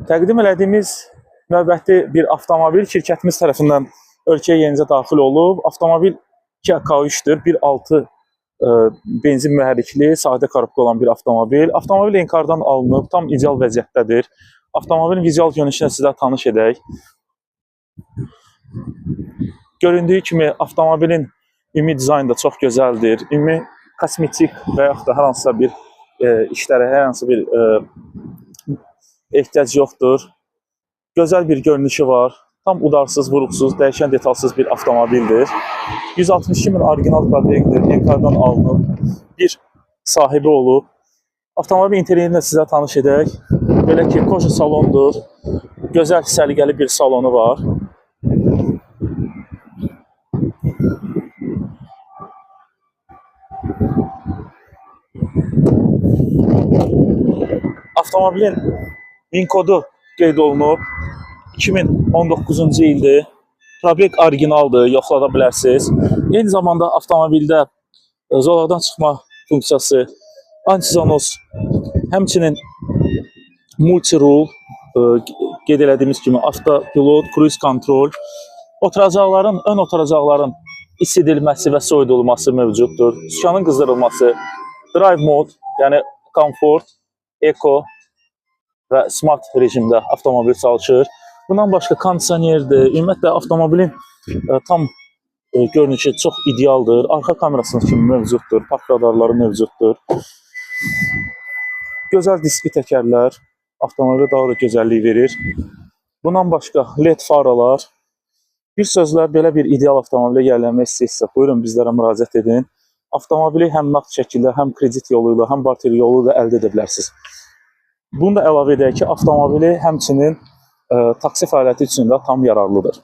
Təqdim elədiyimiz növbəti bir avtomobil şirkətimiz tərəfindən ölkəyə yenicə daxil olub. Avtomobil Kia K3-dür. 1.6 benzin mühərrikli, sadə korobka olan bir avtomobil. Avtomobil enkardan alınıb, tam ideal vəziyyətdədir. Avtomobilin vizual görünüşünə sizə tanış edək. Göründüyü kimi avtomobilin ümumi dizaynı da çox gözəldir. Ümumi kosmetik və yaxud da hər hansısa bir işlərə, hər hansı bir ehtiyac yoxdur. Gözəl bir görünüşü var. Tam udarsız, vuruqsuz, dəyişən detalsız bir avtomobildir. 162 min orijinal proqdir, enkardan alınıb, bir sahibi olub. Avtomobil interyerini sizə tanış edək. Belə ki, koja salondur. Gözəl, səliqəli bir salonu var. Avtomobilin VIN kodu qeyd olunub. 2019-cu ildir. Probek orijinaldır, yoxlada bilərsiniz. Eyni zamanda avtomobildə zolaqdan çıxma funksiyası, antizonos, həmçinin multi-rule, qeyd elədiyimiz kimi avtopilot, cruise control, oturacaqların, ön oturacaqların isidilməsi və soyudulması mövcuddur. Sükanın qızdırılması, drive mode, yəni komfort, eko və smart rejimdə avtomobil çalışır. Bundan başqa kondisionerdir. Ümumiyyətlə avtomobilin tam görünüşü çox idealdır. Arxa kamerasının kimi mövcuddur, park radarları mövcuddur. Gözəl diski təkərlər avtomobilə daha da gözəllik verir. Bundan başqa LED faralar. Bir sözlə belə bir ideal avtomobilə yiyələnmək istəyirsə, buyurun bizlərə müraciət edin. Avtomobili həm nağd şəkildə, həm kredit yolu ilə, həm barter yolu ilə əldə edə bilərsiniz. Bunu da əlavə edək ki, avtomobili həmçinin taksi fəaliyyəti üçün də tam yararlıdır.